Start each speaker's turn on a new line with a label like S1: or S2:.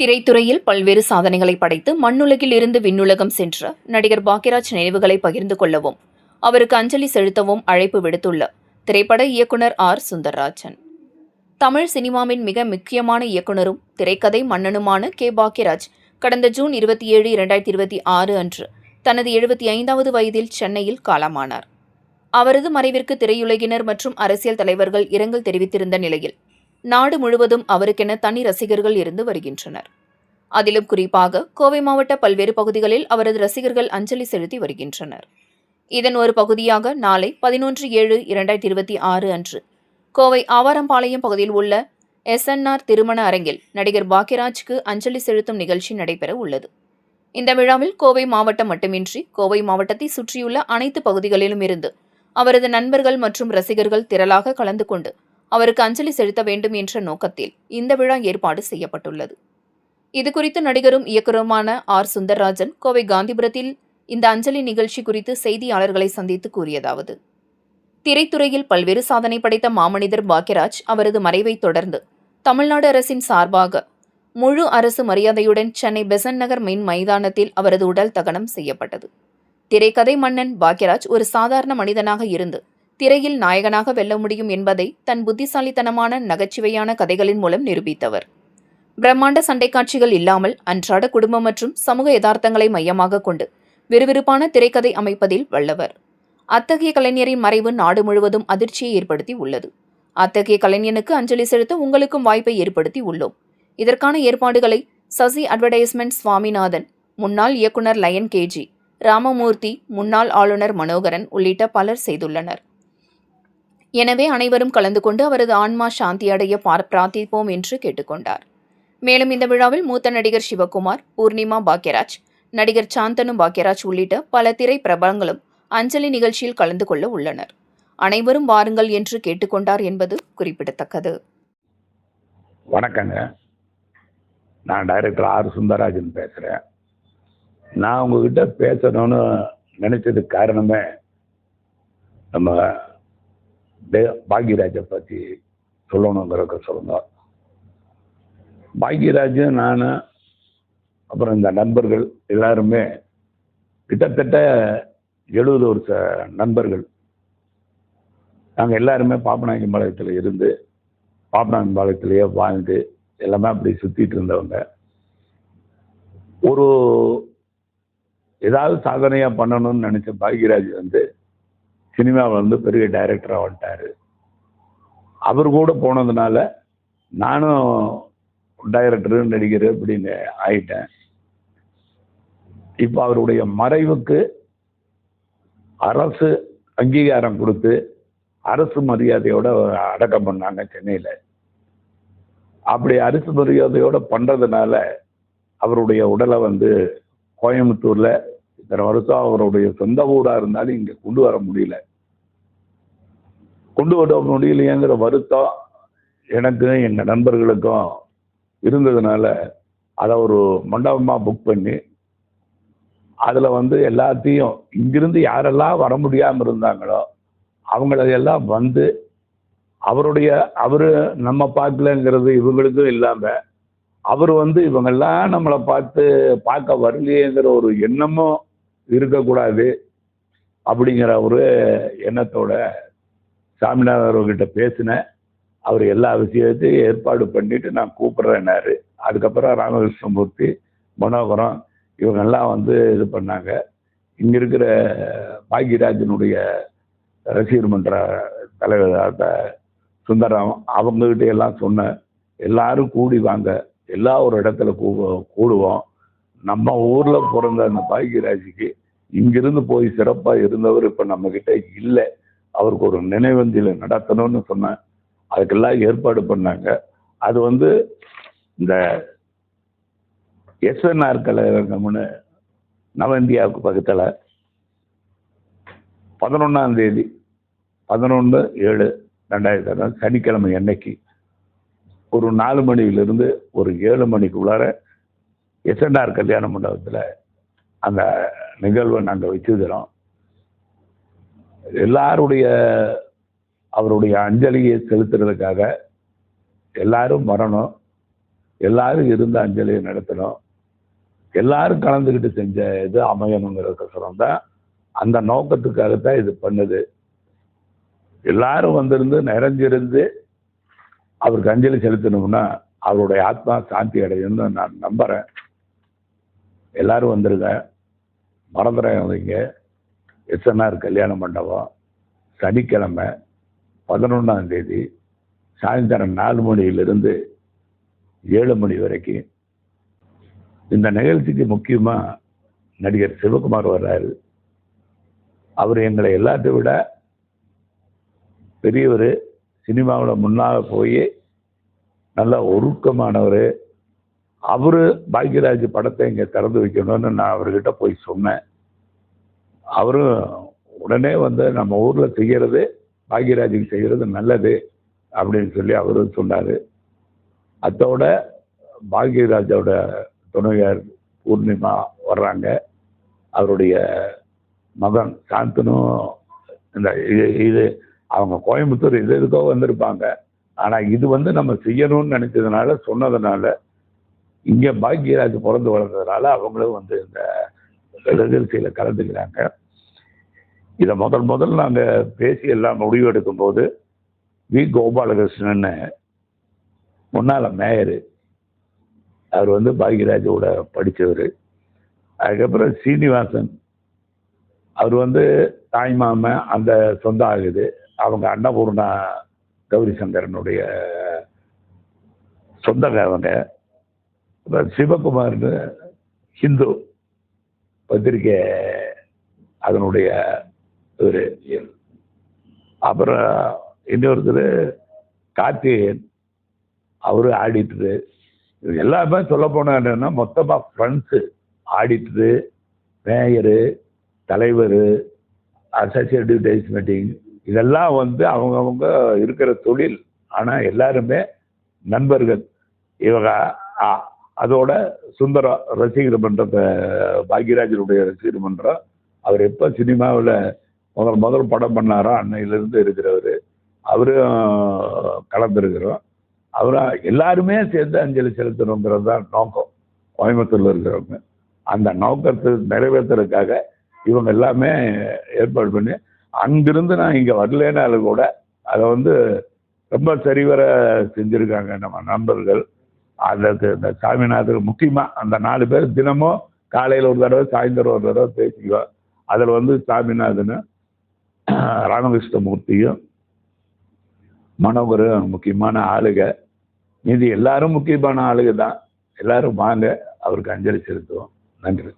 S1: திரைத்துறையில் பல்வேறு சாதனைகளை படைத்து மண்ணுலகில் இருந்து விண்ணுலகம் சென்ற நடிகர் பாக்யராஜ் நினைவுகளை பகிர்ந்து கொள்ளவும் அவருக்கு அஞ்சலி செலுத்தவும் அழைப்பு விடுத்துள்ள திரைப்பட இயக்குனர் ஆர் சுந்தர்ராஜன். தமிழ் சினிமாவின் மிக முக்கியமான இயக்குனரும் திரைக்கதை மன்னனுமான கே. பாக்யராஜ் கடந்த ஜூன் 27, 2026 அன்று தனது 75வது வயதில் சென்னையில் காலமானார். அவரது மறைவிற்கு திரையுலகினர் மற்றும் அரசியல் தலைவர்கள் இரங்கல் தெரிவித்திருந்த நிலையில் நாடு முழுவதும் அவருக்கென தனி ரசிகர்கள் இருந்து வருகின்றனர். அதிலும் குறிப்பாக கோவை மாவட்ட பல்வேறு பகுதிகளில் அவரது ரசிகர்கள் அஞ்சலி செலுத்தி வருகின்றனர். இதன் ஒரு பகுதியாக நாளை 11/7/2026 அன்று கோவை ஆவாரம்பாளையம் பகுதியில் உள்ள SNR திருமண அரங்கில் நடிகர் பாக்யராஜ்க்கு அஞ்சலி செலுத்தும் நிகழ்ச்சி நடைபெற உள்ளது. இந்த விழாவில் கோவை மாவட்டம் மட்டுமின்றி கோவை மாவட்டத்தை சுற்றியுள்ள அனைத்து பகுதிகளிலும் இருந்து அவரது நண்பர்கள் மற்றும் ரசிகர்கள் திரளாக கலந்து கொண்டு அவருக்கு அஞ்சலி செலுத்த வேண்டும் என்ற நோக்கத்தில் இந்த விழா ஏற்பாடு செய்யப்பட்டுள்ளது. இதுகுறித்து நடிகரும் இயக்குனருமான ஆர். சுந்தர்ராஜன் கோவை காந்திபுரத்தில் இந்த அஞ்சலி நிகழ்ச்சி குறித்து செய்தியாளர்களை சந்தித்து கூறியதாவது: திரைத்துறையில் பல்வேறு சாதனை படைத்த மாமனிதர் பாக்யராஜ் அவரது மறைவை தொடர்ந்து தமிழ்நாடு அரசின் சார்பாக முழு அரசு மரியாதையுடன் சென்னை பெசன்ட் நகர் மின் மைதானத்தில் அவரது உடல் தகனம் செய்யப்பட்டது. திரைக்கதை மன்னன் பாக்யராஜ் ஒரு சாதாரண மனிதனாக இருந்து திரையில் நாயகனாக வெல்ல முடியும் என்பதை தன் புத்திசாலித்தனமான நகைச்சுவையான கதைகளின் மூலம் நிரூபித்தவர். பிரம்மாண்ட சண்டை காட்சிகள் இல்லாமல் அன்றாட குடும்பம் மற்றும் சமூக யதார்த்தங்களை மையமாக கொண்டு விறுவிறுப்பான திரைக்கதை அமைப்பதில் வல்லவர். அத்தகைய கலைஞரின் மறைவு நாடு முழுவதும் அதிர்ச்சியை ஏற்படுத்தி உள்ளது. அத்தகைய கலைஞனுக்கு அஞ்சலி செலுத்த உங்களுக்கும் வாய்ப்பை ஏற்படுத்தி உள்ளோம். இதற்கான ஏற்பாடுகளை சசி அட்வர்டைஸ்மெண்ட் சுவாமிநாதன், முன்னாள் இயக்குனர் லயன் KG, ராமமூர்த்தி, முன்னாள் ஆளுநர் மனோகரன் உள்ளிட்ட பலர் செய்துள்ளனர். எனவே அனைவரும் கலந்து கொண்டு அவரது ஆன்மா சாந்தி அடைய பிரார்த்திப்போம் என்று கேட்டுக்கொண்டார். மேலும் இந்த விழாவில் மூத்த நடிகர் சிவகுமார், பூர்ணிமா பாக்யராஜ், நடிகர் சாந்தனு பாக்யராஜ் உள்ளிட்ட பல திரை பிரபலங்களும் அஞ்சலி நிகழ்ச்சியில் கலந்து கொள்ள உள்ளனர். அனைவரும் வாருங்கள் என்று கேட்டுக்கொண்டார் என்பது குறிப்பிடத்தக்கது.
S2: வணக்கங்க, நான் டைரக்டர் ஆர். சுந்தரராஜன் பேசுகிறேன். நான் உங்ககிட்ட பேசணும்னு நினைச்சதுக்கு காரணமே நம்ம பாக்யராஜை பற்றி சொல்லணுங்கிறத சொல்லுங்க. பாக்யராஜ், நான், அப்புறம் இந்த நண்பர்கள் எல்லாருமே கிட்டத்தட்ட 70 வருஷ நண்பர்கள். நாங்கள் எல்லாருமே பாப்பநாயக்கம்பாளையத்தில் இருந்து பாப்பநாயக்கம்பாளையத்திலேயே வாழ்ந்து எல்லாமே அப்படி சுற்றிட்டு இருந்தவங்க. ஒரு ஏதாவது சாதனையாக பண்ணணும்னு நினச்ச பாக்யராஜ் சினிமாவில் பெரிய டைரக்டராக வந்துட்டார். அவர் கூட போனதுனால நானும் டைரக்டரு, நடிகர் அப்படின்னு ஆயிட்டேன். இப்போ அவருடைய மறைவுக்கு அரசு அங்கீகாரம் கொடுத்து அரசு மரியாதையோட அடக்கம் பண்ணாங்க சென்னையில். அப்படி அரசு மரியாதையோட பண்ணுறதுனால அவருடைய உடலை கோயம்புத்தூரில் இத்தனை வருஷம் அவருடைய சொந்த ஊராக இருந்தாலும் இங்கே கொண்டு வர முடியலையேங்கிற வருத்தம் எனக்கும் எங்கள் நண்பர்களுக்கும் இருந்ததுனால அதை ஒரு மண்டபமாக புக் பண்ணி அதில் எல்லாத்தையும் இங்கிருந்து யாரெல்லாம் வர முடியாமல் இருந்தாங்களோ அவங்களெல்லாம் அவர் நம்ம பார்க்கலங்கிறது இவங்களுக்கும் இல்லாமல் அவர் இவங்கெல்லாம் நம்மளை பார்க்க வரலையேங்கிற ஒரு எண்ணமும் இருக்கக்கூடாது அப்படிங்கிற ஒரு எண்ணத்தோட சாமிநாதன் அவர்கிட்ட பேசினேன். அவர் எல்லா விஷயத்தையும் ஏற்பாடு பண்ணிட்டு நான் கூப்பிட்றேன்னாரு. அதுக்கப்புறம் ராமகிருஷ்ணமூர்த்தி, மனோகரம் இவங்கெல்லாம் இது பண்ணாங்க. இங்கே இருக்கிற பாக்யராஜனுடைய ரசிகர் மன்ற தலைவர் சுந்தரம் அவங்ககிட்ட எல்லாம் சொன்னேன், எல்லாரும் கூடி வாங்க, எல்லா ஒரு இடத்துல கூடுவோம். நம்ம ஊரில் பிறந்த அந்த பாக்யராஜுக்கு இங்கிருந்து போய் சிறப்பாக இருந்தவர் இப்போ நம்மக்கிட்ட இல்லை, அவருக்கு ஒரு நினைவஞ்சலி நடத்தணும்னு சொன்னேன். அதுக்கெல்லாம் ஏற்பாடு பண்ணாங்க. அது இந்த SNR கலையரங்கம்னு நவ இந்தியாவுக்கு பக்கத்தில் 11ஆம் தேதி 11/7/2000 சனிக்கிழமை அன்னைக்கு ஒரு 4 மணியிலிருந்து ஒரு 7 மணிக்குள்ளார SNR கல்யாண மண்டபத்தில் அந்த நிகழ்வை நாங்கள் வச்சுக்கிறோம். அவருடைய அஞ்சலியை செலுத்துறதுக்காக எல்லாரும் வரணும். எல்லாரும் இருந்து அஞ்சலி நடத்தணும், எல்லாரும் கலந்துக்கிட்டு செஞ்ச இது அமையணுங்கிறதுக்கோசரம் தான், அந்த நோக்கத்துக்காகத்தான் இது பண்ணுது. எல்லாரும் வந்திருந்து நிறைஞ்சிருந்து அவருக்கு அஞ்சலி செலுத்தணும்னா அவருடைய ஆத்மா சாந்தி அடையும்னு நான் நம்புறேன். எல்லாரும் வந்துருங்க, மறந்துடாதீங்க. எஸ்என்ஆர் கல்யாண மண்டபம் சனிக்கிழமை 11ஆம் தேதி சாயந்தரம் 4 மணியிலிருந்து 7 மணி வரைக்கும். இந்த நிகழ்ச்சிக்கு முக்கியமா நடிகர் சிவகுமார் வர்றாரு. அவர் எங்களை எல்லாத்தையும் விட பெரியவர், சினிமாவில் முன்னாக போய் நல்ல ஒழுக்கமானவர். அவரு பாக்யராஜ் படத்தை இங்கே திறந்து வைக்கணும்னு நான் அவர்கிட்ட போய் சொன்னேன். அவரும் உடனே வந்து நம்ம ஊரில் செய்கிறது பாக்யராஜுக்கு செய்கிறது நல்லது அப்படின்னு சொல்லி அவரும் சொன்னார். அதோட பாக்யராஜோட துணைவியார் பூர்ணிமா வர்றாங்க. அவருடைய மகன் சாந்தனும் இந்த இது அவங்க கோயம்புத்தூர் இது இருக்கோ வந்திருப்பாங்க. ஆனால் இது வந்து நம்ம செய்யணும்னு நினைச்சதுனால சொன்னதுனால இங்கே பாக்யராஜ் பிறந்து வளர்ந்ததுனால அவங்களும் வந்து இந்த நிகழ்ச்சியில் கலந்துக்கிறாங்க. இதை முதல் நாங்கள் பேசி எல்லாம் முடிவு எடுக்கும்போது வி கோபாலகிருஷ்ணன் முன்னாள் மேயர், அவர் வந்து பாக்யராஜோட படித்தவர். அதுக்கப்புறம் சீனிவாசன், அவர் வந்து தாய்மாமன் அந்த சொந்தம் ஆகுது. அவங்க அன்னபூர்ணா கௌரி சங்கரனுடைய சொந்தக்காரங்க. சிவகுமார்னு ஹிந்து பத்திரிகை அதனுடைய ஒரு. அப்புறம் இன்னொருத்தர் கார்த்திகேயன், அவரு ஆடிட்டரு. எல்லாமே சொல்ல போனா என்னன்னா மொத்தமாக ஃப்ரெண்ட்ஸு, ஆடிட்டரு, மேயரு, தலைவர், அசோசியேட் அட்வர்டைஸ்மெண்டிங், இதெல்லாம் வந்து அவங்கவுங்க இருக்கிற தொழில். ஆனால் எல்லாருமே நண்பர்கள். இவங்க அதோட சுந்தரம் ரசிகர் மன்றத்தை, பாக்யராஜனுடைய ரசிகர் மன்றம், அவர் எப்போ சினிமாவில் முதல் படம் பண்ணாரோ அன்னையிலிருந்து இருக்கிறவர். அவரும் கலந்துருக்கிறோம். அவரும் எல்லாருமே சேர்ந்து அஞ்சலி செலுத்தணுங்கிறது தான் நோக்கம். கோயம்புத்தூரில் இருக்கிறவங்க அந்த நோக்கத்தை நிறைவேற்றுறதுக்காக இவங்க எல்லாமே ஏற்பாடு பண்ணி, அங்கிருந்து நான் இங்கே வரலேனாலும் கூட அதை வந்து ரொம்ப சரிவர செஞ்சுருக்காங்க நம்ம நண்பர்கள். அதுக்கு இந்த சாமிநாதர் முக்கியமாக அந்த 4 பேர் தினமும் காலையில் ஒரு தடவை சாயந்தரம் ஒரு தடவை பேசிக்குவோம். அதில் வந்து சாமிநாதனும் ராமகிருஷ்ணமூர்த்தியும் மனோகரும் முக்கியமான ஆளுக. மீதி எல்லாரும் முக்கியமான ஆளுக தான். எல்லாரும் வாங்க, அவருக்கு அஞ்சலி செலுத்துவோம். நன்றி.